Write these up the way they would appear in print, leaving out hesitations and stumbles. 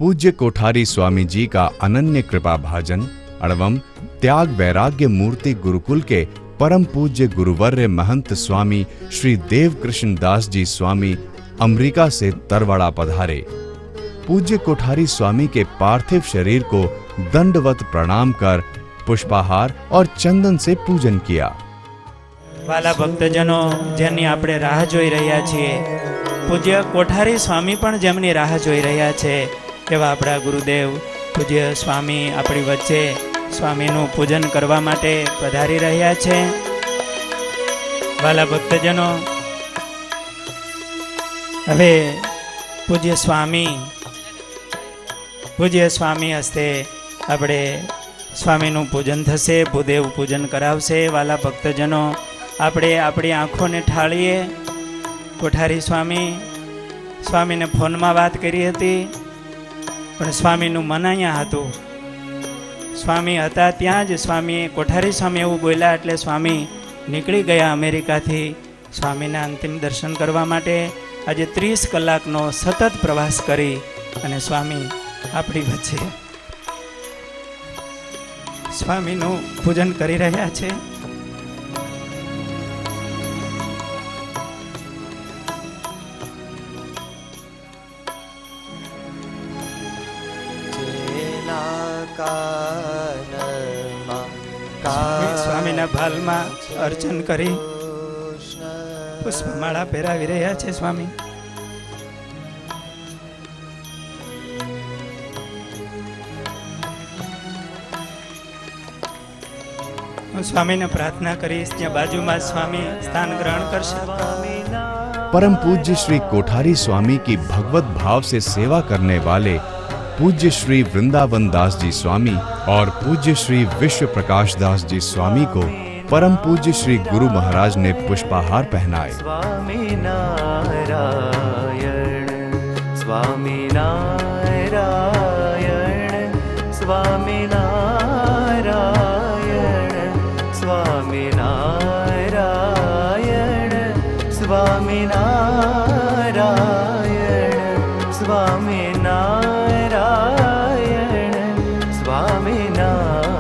पूज्य कोठारी स्वामी जी का अनन्य कृपा भाजन एवं त्याग वैराग्य मूर्ति गुरुकुल के परम पूज्य गुरुवर्य महंत स्वामी श्री देवकृष्ण दास जी स्वामी अमेरिका से तरवड़ा पधारे। पूज्य कोठारी स्वामी के पार्थिव शरीर को दंडवत प्रणाम कर पुष्पाहार और चंदन से पूजन किया। वाला भक्तजनों, जेनी आपणे राह जोई रह्या छीए, पूज्य कोठारी स्वामी पण जेमनी राह जोई रह्या छे एवा आपણા गुरुदेव पूज्य स्वामी આપણી વચ્ચે સ્વામીનું પૂજન કરવા માટે પધારી રહ્યા છે। વાલા ભક્તજનો, હવે પૂજ્ય સ્વામી હસ્તે આપણે સ્વામીનું પૂજન થશે, ભૂદેવ પૂજન કરાવશે। વાલા ભક્તજનો, આપણે આપણી આંખોને ઠાળીએ। કોઠારી સ્વામીને ફોનમાં વાત કરી હતી, પણ સ્વામીનું મન અહીંયા હતું। સ્વામી હતા ત્યાં જ કોઠારી સ્વામી એવું બોલ્યા એટલે સ્વામી નીકળી ગયા અમેરિકાથી સ્વામીના અંતિમ દર્શન કરવા માટે। આજે 30 કલાકનો સતત પ્રવાસ કરી અને સ્વામી આપણી વચ્ચે સ્વામીનું પૂજન કરી રહ્યા છે। સ્વામીના ભાલમાં અર્ચન કરી પુષ્પમાળા પહેરાવી રહ્યા છે સ્વામી। હું સ્વામીને પ્રાર્થના કરીશ, ત્યાં બાજુમાં સ્વામી સ્થાન ગ્રહણ કરશે। परम पूज्य श्री कोठारी स्वामी की भगवत भाव से सेवा करने वाले पूज्य श्री वृंदावन दास जी स्वामी और पूज्य श्री विश्व प्रकाश दास जी स्वामी को परम पूज्य श्री गुरु महाराज ने पुष्पाहार पहनाए। स्वामी नारायण स्वामी नारायण स्वामी नारायण स्वामी नारायण स्वामी नारायण स्वामी नारायण स्वामी नारायण।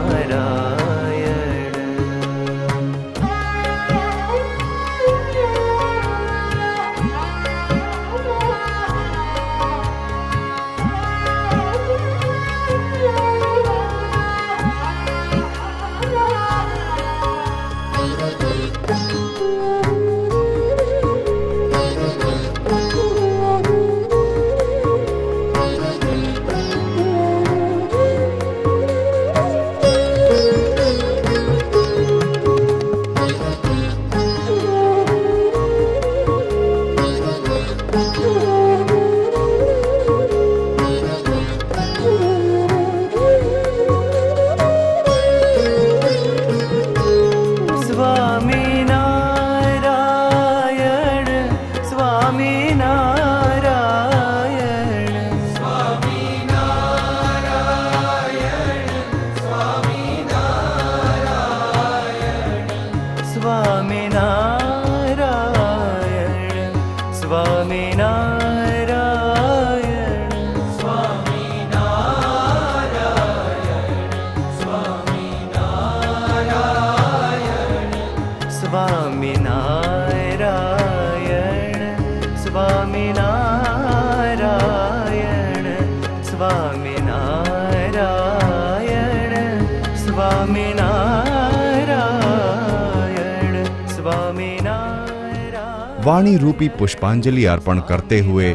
वाणी रूपी पुष्पांजलि अर्पण करते हुए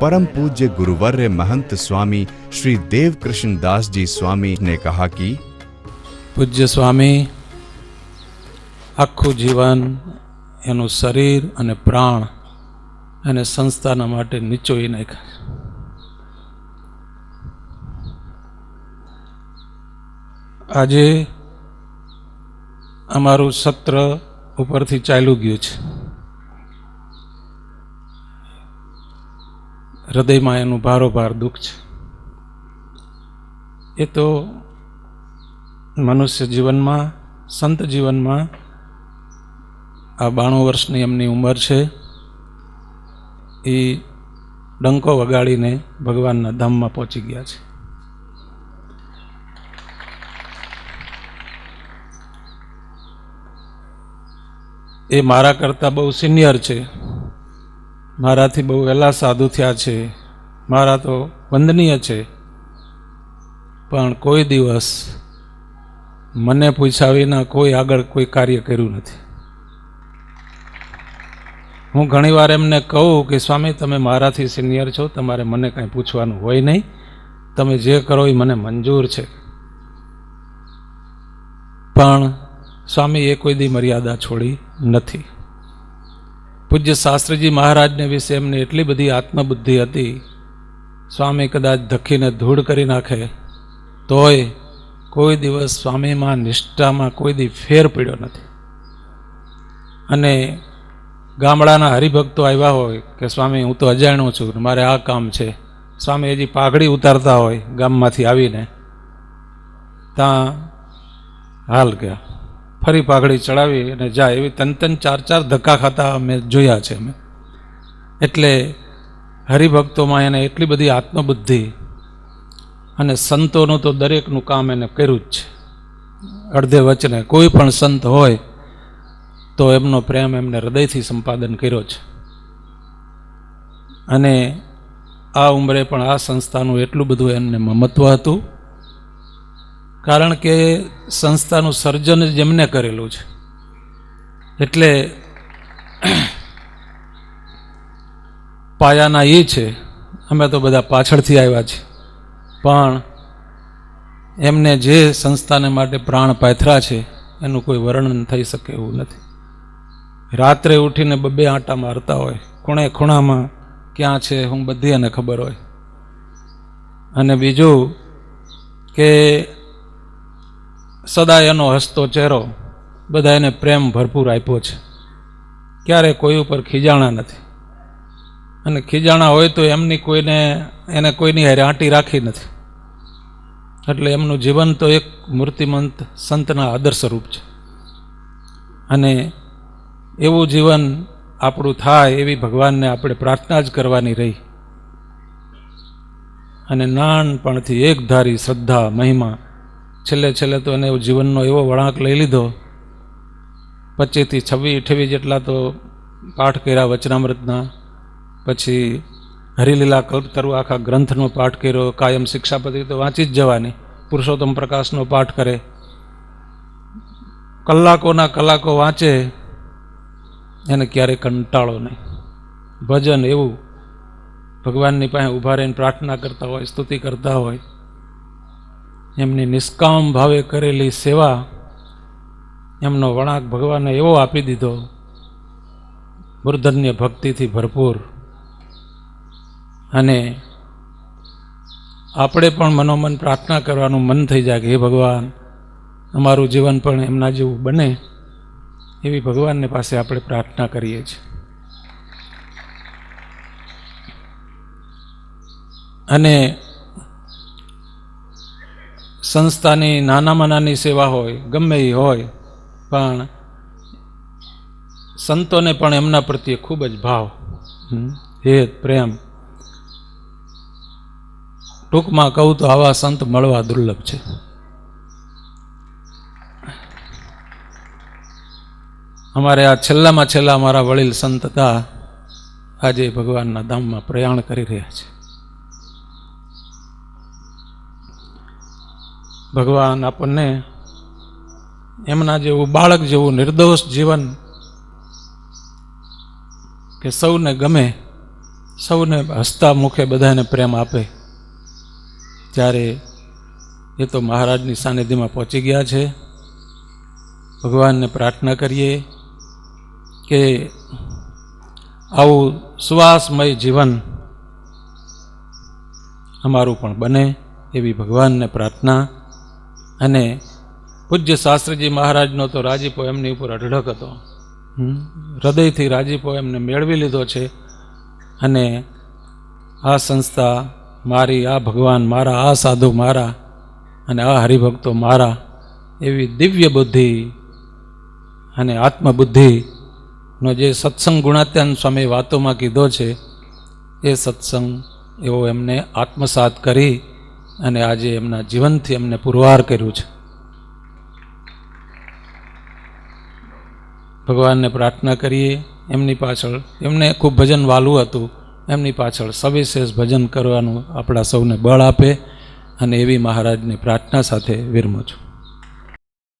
परम पूज्य गुरुवर्य महंत स्वामी श्री देवकृष्ण दास जी स्वामी ने कहा कि पूज्य स्वामी आखू जीवन एनु शरीर अने प्राण अने संस्थाना माटे निचोई नाख्या। आजे अमारू सत्र उपरथी चालू गयुं छे। हृदय में एनु भारोभार दुख है। ये तो मनुष्य जीवन में संत जीवन में आ 92 वर्षनी एमनी उमर है। એ ડંકો વગાડીને ભગવાનના ધામમાં પહોંચી ગયા છે. એ મારા કરતાં બહુ સિનિયર છે, મારાથી બહુ વહેલા સાધુ થયા છે, મારા તો વંદનીય છે, પણ કોઈ દિવસ મને પૂછ્યા વિના કોઈ આગળ કોઈ કાર્ય કર્યું નથી. હું ઘણીવાર એમને કહું કે સ્વામી તમે મારાથી સિનિયર છો, તમારે મને કાંઈ પૂછવાનું હોય નહીં, તમે જે કરો એ મને મંજૂર છે. પણ સ્વામી એ કોઈ દી મર્યાદા છોડી નથી. પૂજ્ય શાસ્ત્રીજી મહારાજને વિશે એમને એટલી બધી આત્મબુદ્ધિ હતી, સ્વામી કદાચ ધક્કીને ધૂળ કરી નાખે તોય કોઈ દિવસ સ્વામીમાં નિષ્ઠામાં કોઈ દી ફેર પડ્યો નથી. અને ગામડાના હરિભક્તો આવ્યા હોય કે સ્વામી હું તો અજાણ્યો છું, મારે આ કામ છે, સ્વામી હજી પાઘડી ઉતારતા હોય ગામમાંથી આવીને, ત્યાં હાલ ગયા, ફરી પાઘડી ચડાવી અને જાય, એવી ત્રણ ચાર ધક્કા ખાતા મેં જોયા છે અમે. એટલે હરિભક્તોમાં એને એટલી બધી આત્મબુદ્ધિ, અને સંતોનું તો દરેકનું કામ એને કર્યું જ છે. અડધે વચને કોઈ પણ સંત હોય તો એમનો પ્રેમ એમને હૃદયથી સંપાદન કર્યો છે. અને આ ઉંમરે પણ આ સંસ્થાનું એટલું બધું એમને મમત્વ હતું, કારણ કે સંસ્થાનું સર્જન જ એમને કરેલું છે. એટલે પાયાના એ છે, અમે તો બધા પાછળથી આવ્યા છીએ, પણ એમને જે સંસ્થાને માટે પ્રાણ પાથરા છે એનું કોઈ વર્ણન થઈ શકે એવું નથી. રાત્રે ઉઠીને બબે આંટા મારતા હોય, ખૂણે ખૂણામાં ક્યાં છે હું બધી એને ખબર હોય. અને બીજું કે સદા એનો હસતો ચહેરો, બધા એને પ્રેમ ભરપૂર આપ્યો છે, ક્યારે કોઈ ઉપર ખીજાણા નથી. અને ખીજાણા હોય તો એમની એને કોઈની હારે આંટી રાખી નથી. એટલે એમનું જીવન તો એક મૂર્તિમંત સંતના આદર્શ રૂપ છે. અને એવું જીવન આપણું થાય એવી ભગવાનને આપણે પ્રાર્થના જ કરવાની રહી. અને નાનપણથી એક ધારી શ્રદ્ધા મહિમા, છેલ્લે તો એને જીવનનો એવો વળાંક લઈ લીધો, 25 થી 26-28 જેટલા તો પાઠ કર્યા વચનામૃતના, પછી હરિલીલા કલ્પતરુ આખા ગ્રંથનો પાઠ કર્યો, કાયમ શિક્ષાપતિ તો વાંચી જ જવાની, પુરુષોત્તમ પ્રકાશનો પાઠ કરે, કલાકોના કલાકો વાંચે, એને ક્યારેય કંટાળો નહીં. ભજન એવું ભગવાનની પાસે ઊભા રહીને પ્રાર્થના કરતા હોય, સ્તુતિ કરતા હોય, એમની નિષ્કામ ભાવે કરેલી સેવા, એમનો વળાંક ભગવાને એવો આપી દીધો, મૂર્ધન્ય ભક્તિથી ભરપૂર. અને આપણે પણ મનોમન પ્રાર્થના કરવાનું મન થઈ જાય કે હે ભગવાન, અમારું જીવન પણ એમના જેવું બને, એવી ભગવાનની પાસે આપણે પ્રાર્થના કરીએ છીએ. અને સંસ્થાની નાનામાં નાની સેવા હોય, ગમે એ હોય, પણ સંતોને પણ એમના પ્રત્યે ખૂબ જ ભાવ, હેત, પ્રેમ. ટૂંકમાં કહું તો આવા સંત મળવા દુર્લભ છે. અમારે આ છેલ્લામાં છેલ્લા અમારા વડીલ સંત હતા, આજે ભગવાનના ધામમાં પ્રયાણ કરી રહ્યા છે. ભગવાન આપણને એમના જેવું બાળક જેવું નિર્દોષ જીવન, કે સૌને ગમે, સૌને હસતા મુખે બધાને પ્રેમ આપે. ત્યારે એ તો મહારાજની સાનિધ્યમાં પહોંચી ગયા છે. ભગવાનને પ્રાર્થના કરીએ કે આવું સુવાસમય જીવન અમારું પણ બને, એવી ભગવાનને પ્રાર્થના. અને પૂજ્ય શાસ્ત્રીજી મહારાજનો તો રાજીપો એમની ઉપર અઢળક હતો, હૃદયથી રાજીપો એમને મેળવી લીધો છે. અને આ સંસ્થા મારી, આ ભગવાન મારા, આ સાધુ મારા, અને આ હરિભક્તો મારા, એવી દિવ્ય બુદ્ધિ અને આત્મબુદ્ધિનો જે સત્સંગ ગુણાત્યાન સ્વામી વાતોમાં કીધો છે, એ સત્સંગ એવો એમને આત્મસાત કરી અને આજે એમના જીવનથી એમને પુરવાર કર્યું છે. ભગવાનને પ્રાર્થના કરીએ એમની પાછળ, એમને ખૂબ ભજન વાલું હતું, એમની પાછળ સવિશેષ ભજન કરવાનું આપણા સૌને બળ આપે અને એવી મહારાજની પ્રાર્થના સાથે વિરમું છું.